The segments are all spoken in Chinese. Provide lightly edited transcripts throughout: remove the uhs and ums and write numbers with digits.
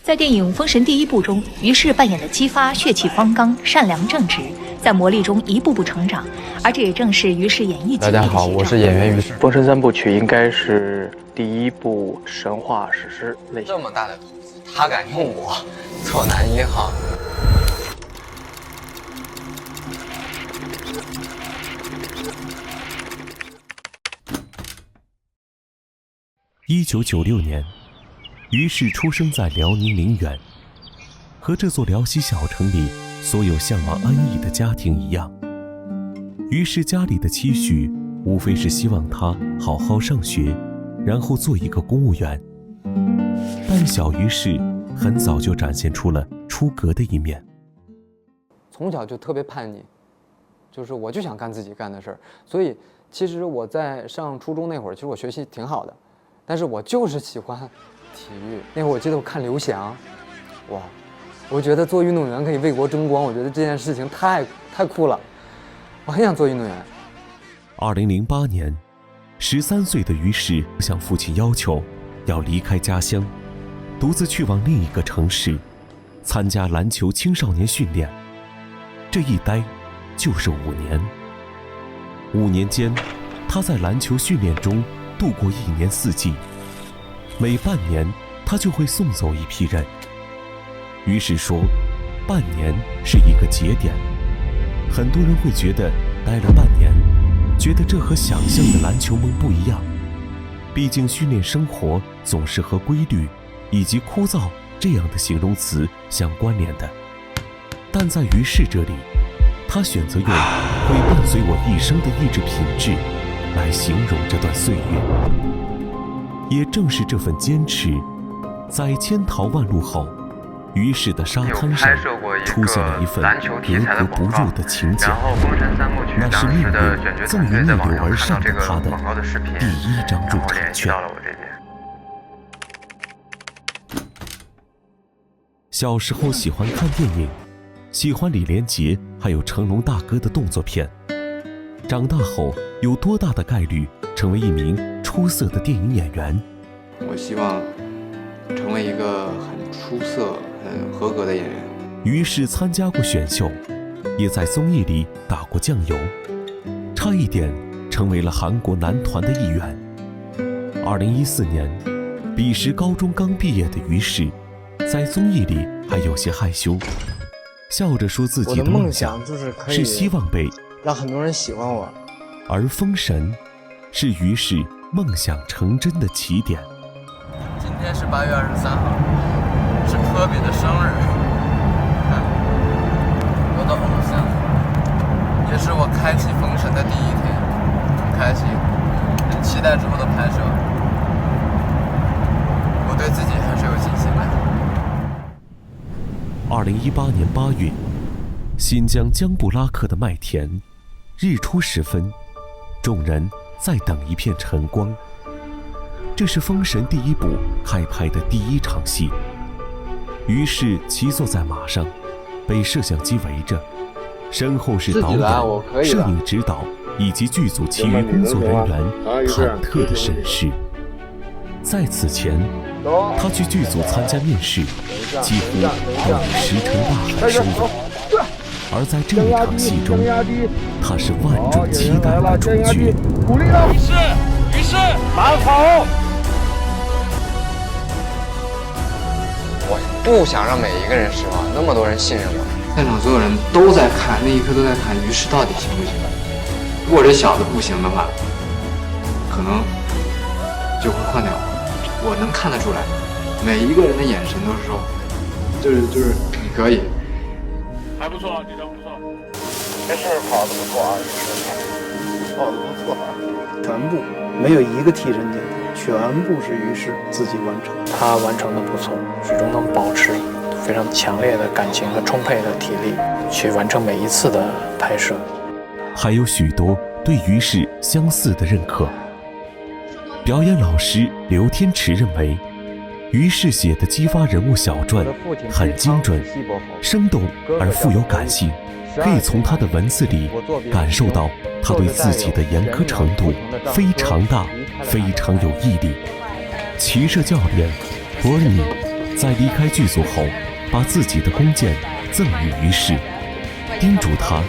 在电影《封神》第一部中，于适扮演的姬发血气方刚、善良正直，在磨砺中一步步成长，而这也正是于适演艺经历的写照。大家好，我是演员于适。《封神三部曲》应该是第一部神话史诗类型。这么大的投资，他敢用我，错男一号。1996年，于适出生在辽宁陵园。和这座辽西小城里所有向往安逸的家庭一样，于适家里的期许无非是希望他好好上学，然后做一个公务员。但小于适很早就展现出了出格的一面。从小就特别叛逆，就是我就想干自己干的事儿。所以其实我在上初中那会儿，其实我学习挺好的，但是我就是喜欢体育。那会儿我记得我看刘翔，哇，我觉得做运动员可以为国争光，我觉得这件事情太酷了，我很想做运动员。2008年，13岁的于适向父亲要求要离开家乡，独自去往另一个城市，参加篮球青少年训练。这一待就是5年。5年间，他在篮球训练中度过1年4季，每半年他就会送走一批人。于是说，半年是一个节点。很多人会觉得待了半年，觉得这和想象的篮球梦不一样。毕竟训练生活总是和规律以及枯燥这样的形容词相关联的。但在于适这里，他选择用会伴随我一生的意志品质来形容这段岁月。也正是这份坚持，在千淘万漉后，于适的沙滩上出现了一份格格不入的情景，那是命运赠予逆流而上的他的第1张入场券。小时候喜欢看电影，喜欢李连杰还有成龙大哥的动作片。长大后有多大的概率成为一名出色的电影演员？我希望成为一个很出色、很合格的演员。于适参加过选秀，也在综艺里打过酱油，差一点成为了韩国男团的一员。2014年，彼时高中刚毕业的于适，在综艺里还有些害羞，笑着说自己的梦想就是可以是希望被让很多人喜欢我，而《封神》是于适梦想成真的起点。今天是8月23号，是科比的生日。看，我的偶像，也是我开启《封神》的第一天，很开心，很期待之后的拍摄。我对自己还是有信心的。2018年8月，新疆江布拉克的麦田，日出时分，众人在等一片晨光。这是《封神》第一部开拍的第1场戏。于适骑坐在马上，被摄像机围着，身后是导演、摄影指导以及剧组其余工作人员忐忑的审视。在此前，他去剧组参加面试，几乎都以石沉大海收尾。而在这一场戏中，他是万众期待的主角。于适，蛮好。我不想让每一个人失望，那么多人信任我，现场所有人都在看，那一刻都在看于适到底行不行。如果这小子不行的话，可能就会换掉我。我能看得出来，每一个人的眼神都是说，就是你可以。还不错，你真不错。这是跑得不错啊，跑得不错啊。全部没有一个替身镜头，全部是于适自己完成。他完成的不错，始终能保持非常强烈的感情和充沛的体力去完成每一次的拍摄。还有许多对于适相似的认可。表演老师刘天池认为，于适写的激发人物小传很精准、生动而富有感性，可以从他的文字里感受到他对自己的严苛程度非常大，非常有毅力。骑射教练伯尔尼在离开剧组后，把自己的弓箭赠予于适，叮嘱他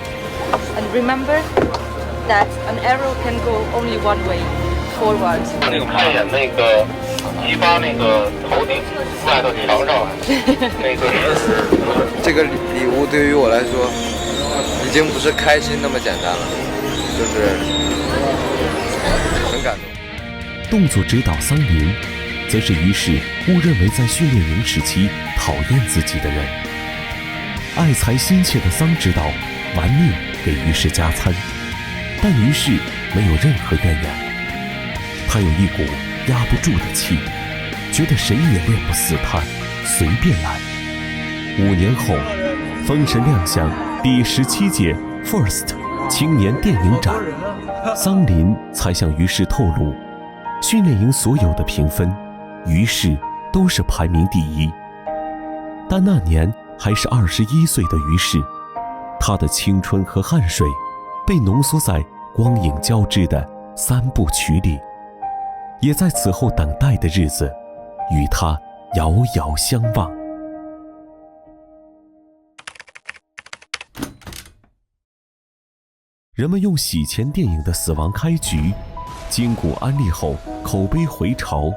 And remember that an arrow can go only one way, forward. 那个攀岩那个激发那个头顶挂到墙上那个这个礼物对于我来说，已经不是开心那么简单了，就是很感动。动作指导桑林，则是于适误认为在训练营时期讨厌自己的人。爱才心切的桑指导玩命给于适加餐，但于适没有任何怨言。他有一股压不住的气，觉得谁也练不死他，随便来。5年后，封神亮相第17届 FIRST 青年电影展，桑林才向于适透露，训练营所有的评分，于适都是排名第1。但那年还是21岁的于适，他的青春和汗水被浓缩在光影交织的3部曲里，也在此后等待的日子与他遥遥相望。人们用洗钱电影的死亡开局、筋骨安利后口碑回潮，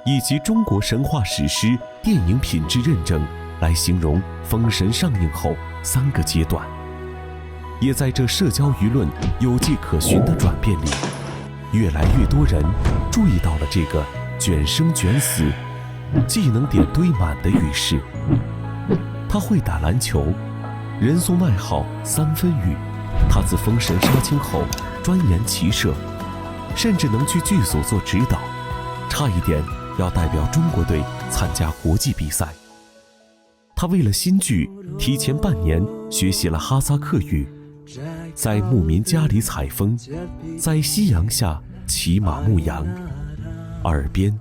以及中国神话史诗电影品质认证来形容封神上映后3个阶段。也在这社交舆论有迹可循的转变里，越来越多人注意到了这个卷生卷死、技能点堆满的于适。他会打篮球，人送外号3分雨。他自封神杀青后钻研骑射，甚至能去剧组做指导，差一点要代表中国队参加国际比赛。他为了新剧提前半年学习了哈萨克语，在牧民家里采风，在夕阳下骑马牧羊，耳边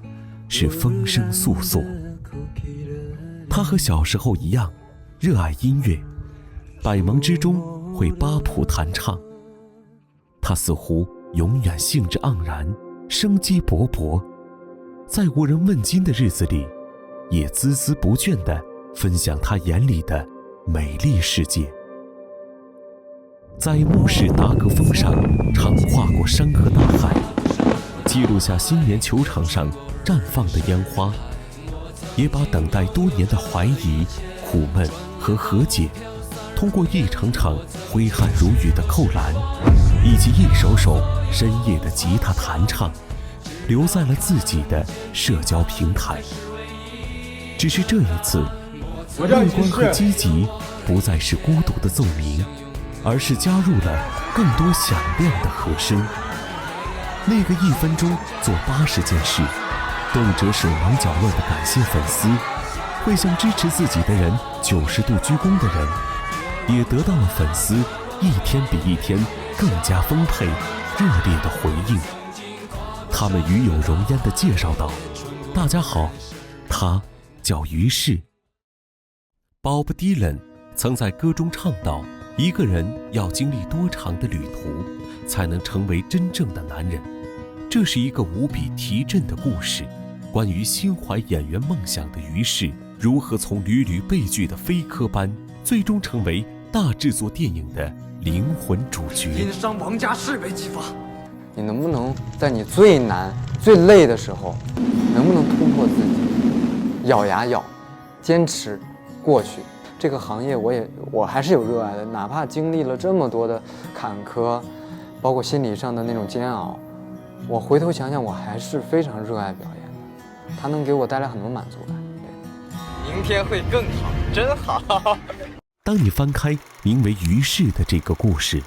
是风声簌簌。他和小时候一样热爱音乐，百忙之中会八谱弹唱。他似乎永远兴致盎然，生机勃勃，在无人问津的日子里，也孜孜不倦地分享他眼里的美丽世界。在慕氏达格峰上常跨过山河大海，记录下新年球场上绽放的烟花，也把等待多年的怀疑、苦闷和和解，通过一场场挥汗如雨的扣篮，以及一首首深夜的吉他弹唱，留在了自己的社交平台。只是这一次，乐观和积极不再是孤独的奏鸣，而是加入了更多响亮的和声。那个1分钟做80件事，动辄手忙脚乱的感谢粉丝，会向支持自己的人90度鞠躬的人，也得到了粉丝一天比一天更加丰沛、热烈的回应。他们与有荣焉地介绍道：“大家好，他叫于适。” Bob Dylan 曾在歌中唱道，一个人要经历多长的旅途，才能成为真正的男人。这是一个无比提振的故事，关于心怀演员梦想的于适如何从屡屡被拒的非科班，最终成为大制作电影的灵魂主角。因伤王家士为激发。你能不能在你最难、最累的时候，能不能突破自己，咬牙咬，坚持过去？这个行业我还是有热爱的，哪怕经历了这么多的坎坷，包括心理上的那种煎熬，我回头想想，我还是非常热爱表演的，它能给我带来很多满足感。明天会更好，真好。当你翻开名为于适的这个故事，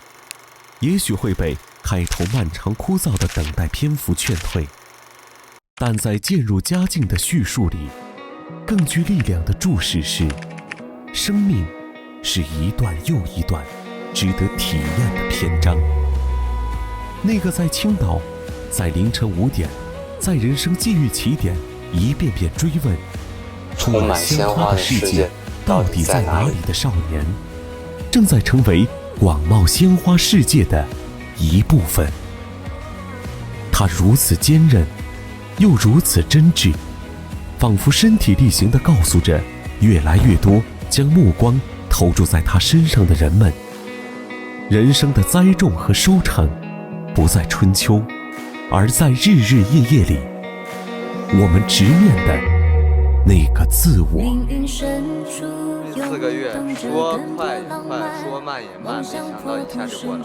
也许会被开头漫长枯燥的等待篇幅劝退，但在渐入佳境的叙述里，更具力量的注释是：生命是一段又一段值得体验的篇章。那个在青岛，在凌晨5点，在人生际遇起点一遍遍追问充满鲜花的世界到底在哪里的少年，正在成为广袤鲜花世界的一部分。他如此坚韧，又如此真挚，仿佛身体力行地告诉着越来越多将目光投注在他身上的人们。人生的栽种和收成，不在春秋，而在日日夜夜里，我们直面的那个自我。4个月，说快也快，说慢也慢，没想到一下就过了。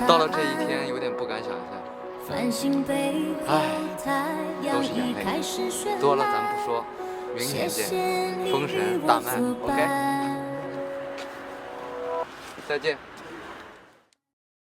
到了这一天，有点不敢想象。唉，都是眼泪，多了咱不说，明天见，封神大卖 ，OK， 再见。